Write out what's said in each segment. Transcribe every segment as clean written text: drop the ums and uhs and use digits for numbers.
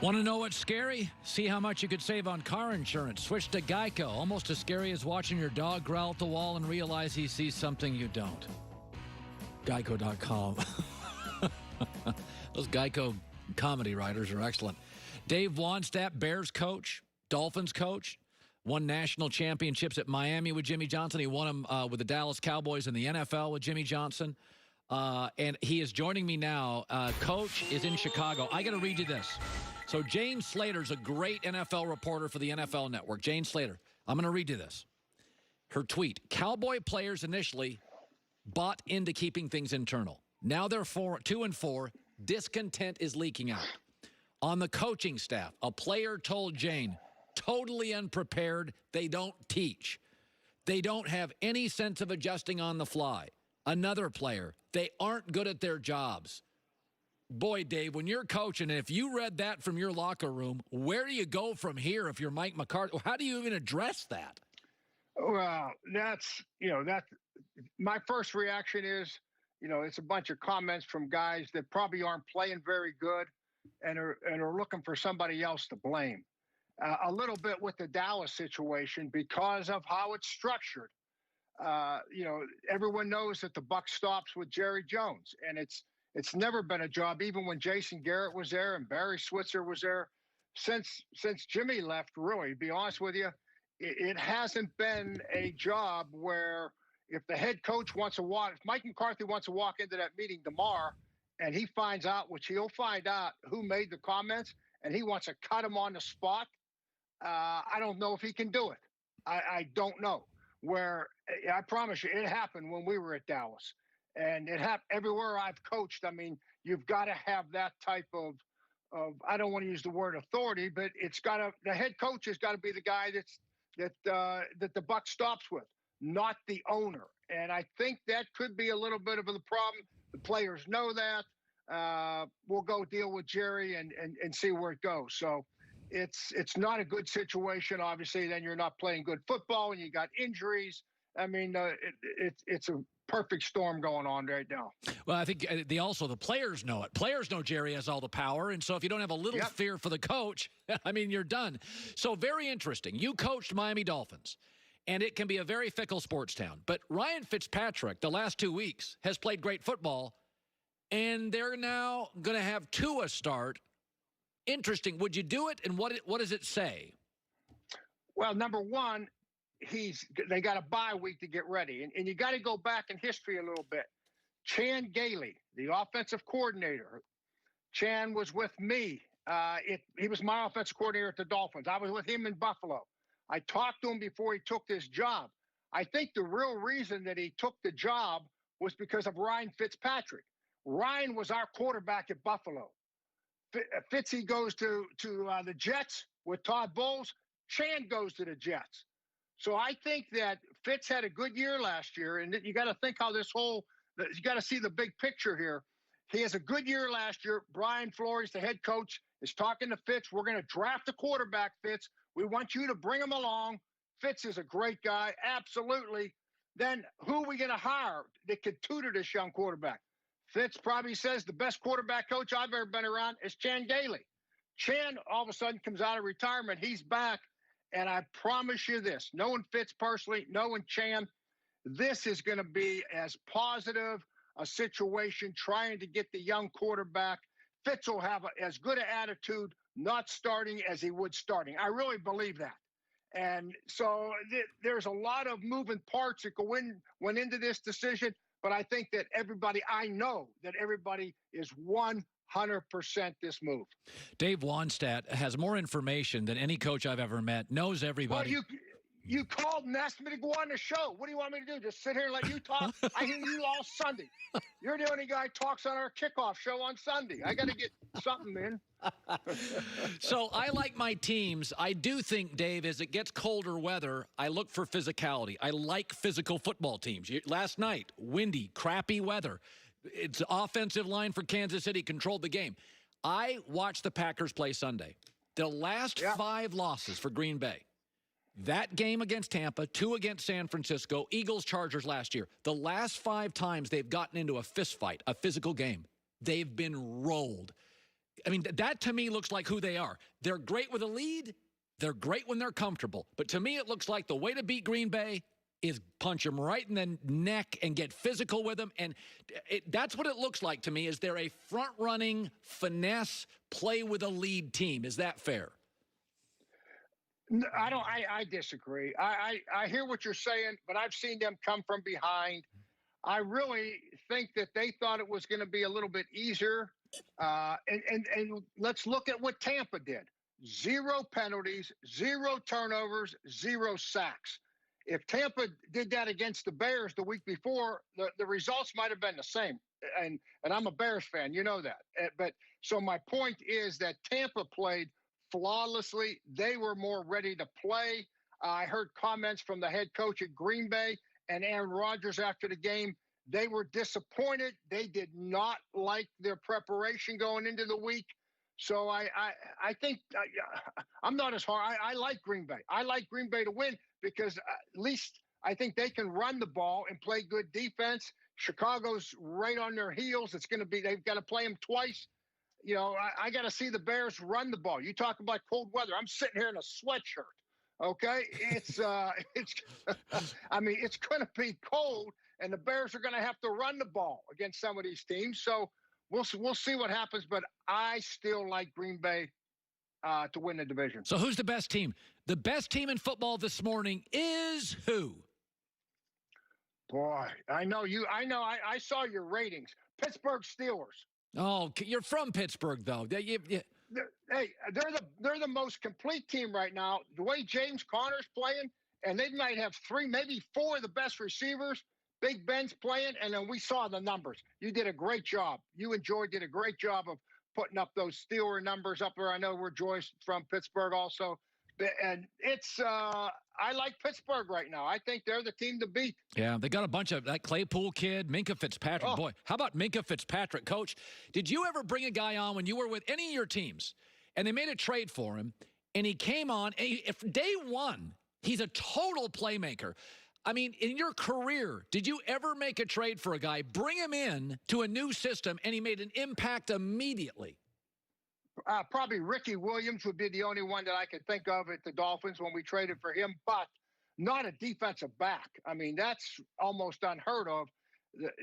Want to know what's scary? See how much you could save on car insurance. Switch to Geico. Almost as scary as watching your dog growl at the wall and realize he sees something you don't. Geico.com. Those Geico comedy writers are excellent. Dave Wannstedt, Bears coach, Dolphins coach, won national championships at Miami with Jimmy Johnson. He won them with the Dallas Cowboys in the NFL with Jimmy Johnson. And he is joining me now. Coach is in Chicago. I got to read you this. So Jane Slater's a great NFL reporter for the NFL Network. Jane Slater, I'm going to read you this. Her tweet, Cowboy players initially bought into keeping things internal. Now they're 2-4. Discontent is leaking out. On the coaching staff, a player told Jane, totally unprepared, they don't teach. They don't have any sense of adjusting on the fly. Another player, they aren't good at their jobs. Boy, Dave, when you're coaching, and if you read that from your locker room, where do you go from here if you're Mike McCarthy? How do you even address that? Well, that's my first reaction is, it's a bunch of comments from guys that probably aren't playing very good and are looking for somebody else to blame. A little bit with the Dallas situation because of how it's structured. Everyone knows that the buck stops with Jerry Jones, and it's never been a job, even when Jason Garrett was there and Barry Switzer was there. Since Jimmy left, really, to be honest with you, it hasn't been a job where if the head coach wants to walk, if Mike McCarthy wants to walk into that meeting tomorrow and he finds out, which he'll find out, who made the comments, and he wants to cut him on the spot, I don't know if he can do it. I don't know. Where I promise you, it happened when we were at Dallas. And it happened everywhere I've coached. I mean, you've got to have that type of I don't want to use the word authority, but the head coach has got to be the guy that the buck stops with, not the owner. And I think that could be a little bit of the problem. The players know that. We'll go deal with Jerry and see where it goes. So it's not a good situation. Obviously, then you're not playing good football and you got injuries. I mean, it's a perfect storm going on right now. Well, I think the players know it. Players know Jerry has all the power, and so if you don't have a little fear for the coach, I mean, you're done. So very interesting. You coached Miami Dolphins, and it can be a very fickle sports town. But Ryan Fitzpatrick, the last 2 weeks, has played great football, and they're now going to have Tua start. Interesting. Would you do it, and what does it say? Well, number one, they got a bye week to get ready. And you got to go back in history a little bit. Chan Gailey, the offensive coordinator. Chan was with me. He was my offensive coordinator at the Dolphins. I was with him in Buffalo. I talked to him before he took this job. I think the real reason that he took the job was because of Ryan Fitzpatrick. Ryan was our quarterback at Buffalo. Fitzy goes to the Jets with Todd Bowles. Chan goes to the Jets. So I think that Fitz had a good year last year, and you got to think how you got to see the big picture here. He has a good year last year. Brian Flores, the head coach, is talking to Fitz. We're going to draft a quarterback, Fitz. We want you to bring him along. Fitz is a great guy, absolutely. Then who are we going to hire that could tutor this young quarterback? Fitz probably says the best quarterback coach I've ever been around is Chan Gailey. Chan all of a sudden comes out of retirement. He's back. And I promise you this, knowing Fitz personally, knowing Chan, this is going to be as positive a situation trying to get the young quarterback. Fitz will have as good an attitude not starting as he would starting. I really believe that. And so there's a lot of moving parts that went into this decision, but I think that I know that everybody is 100% this move. Dave Wannstedt has more information than any coach I've ever met, knows everybody. Well, you called and asked me to go on the show. What do you want me to do? Just sit here and let you talk? I hear you all Sunday. You're the only guy who talks on our kickoff show on Sunday. I got to get something in. So I like my teams. I do think, Dave, as it gets colder weather, I look for physicality. I like physical football teams. Last night, windy, crappy weather. It's offensive line for Kansas City controlled the game. I watched the Packers play Sunday. The last 5 losses for Green Bay. That game against Tampa, 2 against San Francisco, Eagles-Chargers last year. The last 5 times they've gotten into a fist fight, a physical game, they've been rolled. I mean, that to me looks like who they are. They're great with a lead. They're great when they're comfortable. But to me, it looks like the way to beat Green Bay is punch them right in the neck and get physical with them. And that's what it looks like to me, is they're a front-running, finesse, play with a lead team. Is that fair? No, I don't. I disagree. I hear what you're saying, but I've seen them come from behind. I really think that they thought it was going to be a little bit easier. And let's look at what Tampa did. 0 penalties, 0 turnovers, 0 sacks. If Tampa did that against the Bears the week before, the results might have been the same. And I'm a Bears fan, you know that. But so my point is that Tampa played flawlessly. They were more ready to play. I heard comments from the head coach at Green Bay and Aaron Rodgers after the game. They were disappointed. They did not like their preparation going into the week. So I think I'm not as hard. I like Green Bay. I like Green Bay to win because at least I think they can run the ball and play good defense. Chicago's right on their heels. It's going to be, they've got to play them twice. You know, I got to see the Bears run the ball. You talk about cold weather. I'm sitting here in a sweatshirt. Okay. It's I mean, it's going to be cold and the Bears are going to have to run the ball against some of these teams. So we'll see what happens, but I still like Green Bay to win the division. So who's the best team? The best team in football this morning is who? Boy, I know you. I know. I saw your ratings. Pittsburgh Steelers. Oh, you're from Pittsburgh, though. They're the most complete team right now. The way James Conner's playing, and they might have 3, maybe 4 of the best receivers. Big Ben's playing, and then we saw the numbers. You did a great job. You and Joy did a great job of putting up those Steeler numbers up there. I know where Joy's from Pittsburgh also. And it's I like Pittsburgh right now. I think they're the team to beat. Yeah, they got a bunch of that Claypool kid, Minkah Fitzpatrick. Oh. Boy, how about Minkah Fitzpatrick, Coach? Did you ever bring a guy on when you were with any of your teams and they made a trade for him and he came on, and if day one, he's a total playmaker. I mean, in your career, did you ever make a trade for a guy, bring him in to a new system, and he made an impact immediately? Probably Ricky Williams would be the only one that I could think of at the Dolphins when we traded for him, but not a defensive back. I mean, that's almost unheard of,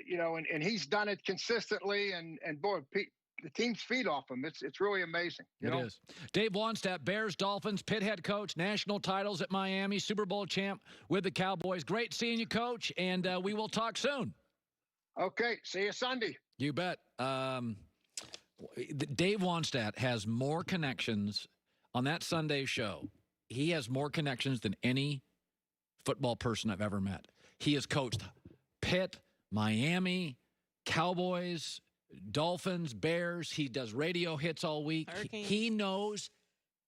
you know, and he's done it consistently, and boy, the teams feed off him. It's really amazing. It is. Dave Wannstedt, Bears, Dolphins, Pitt head coach, national titles at Miami, Super Bowl champ with the Cowboys. Great seeing you, Coach, and we will talk soon. Okay, see you Sunday. You bet. Dave Wannstedt has more connections on that Sunday show. He has more connections than any football person I've ever met. He has coached Pitt, Miami, Cowboys, Dolphins, Bears. He does radio hits all week. He knows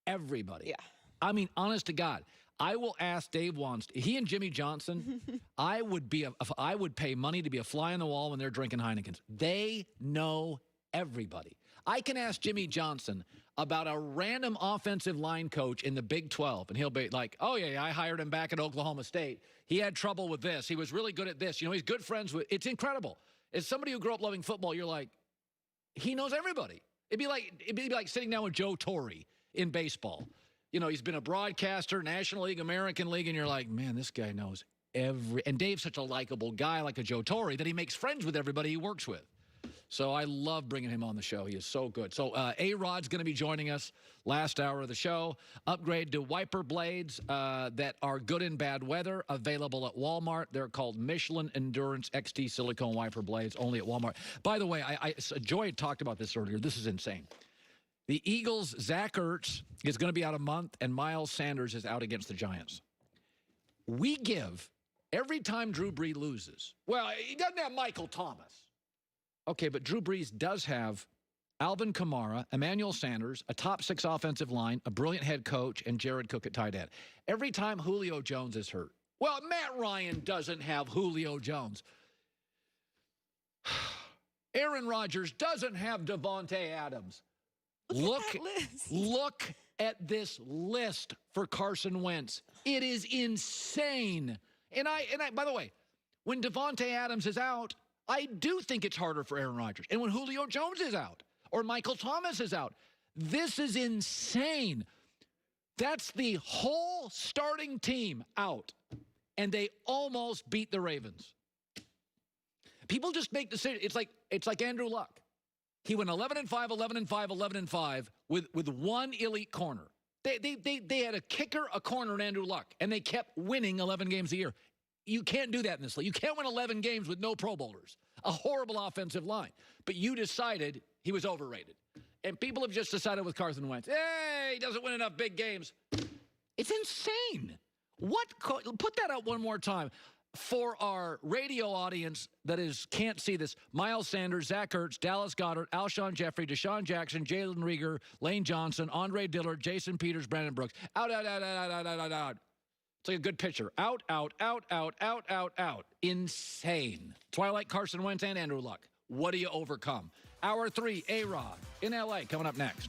everybody. Yeah. I mean, honest to God, I will ask Dave Wannstedt. He and Jimmy Johnson, I would pay money to be a fly on the wall when they're drinking Heinekens. They know everybody. I can ask Jimmy Johnson about a random offensive line coach in the Big 12, and he'll be like, oh, yeah, I hired him back at Oklahoma State. He had trouble with this. He was really good at this. You know, he's good friends with – it's incredible. As somebody who grew up loving football, you're like, he knows everybody. It'd be like sitting down with Joe Torre in baseball. You know, he's been a broadcaster, National League, American League, and you're like, man, this guy knows every – and Dave's such a likable guy like a Joe Torre that he makes friends with everybody he works with. So I love bringing him on the show. He is so good. So A-Rod's going to be joining us last hour of the show. Upgrade to wiper blades that are good in bad weather, available at Walmart. They're called Michelin Endurance XT Silicone Wiper Blades, only at Walmart. By the way, Joy talked about this earlier. This is insane. The Eagles' Zach Ertz is going to be out a month, and Miles Sanders is out against the Giants. We give, every time Drew Brees loses, well, he doesn't have Michael Thomas. Okay, but Drew Brees does have Alvin Kamara, Emmanuel Sanders, a top 6 offensive line, a brilliant head coach, and Jared Cook at tight end. Every time Julio Jones is hurt. Well, Matt Ryan doesn't have Julio Jones. Aaron Rodgers doesn't have Devontae Adams. Look at this list for Carson Wentz. It is insane. And I by the way, when Devontae Adams is out, I do think it's harder for Aaron Rodgers. And when Julio Jones is out or Michael Thomas is out, This is insane. That's the whole starting team out, and they almost beat the Ravens. People just make decisions. It's like Andrew Luck. He went 11-5, 11-5, 11-5 with one elite corner. They had a kicker, a corner, and Andrew Luck, and they kept winning 11 games a year. You can't do that in this league. You can't win 11 games with no Pro Bowlers, a horrible offensive line. But you decided he was overrated. And people have just decided with Carson Wentz, hey, he doesn't win enough big games. It's insane. Put that out one more time. For our radio audience that can't see this, Miles Sanders, Zach Ertz, Dallas Goedert, Alshon Jeffrey, Deshaun Jackson, Jalen Reagor, Lane Johnson, Andre Dillard, Jason Peters, Brandon Brooks. Out. It's like a good pitcher. Out. Insane. That's why I like Carson Wentz and Andrew Luck. What do you overcome? Hour 3, A-Rod in L.A. coming up next.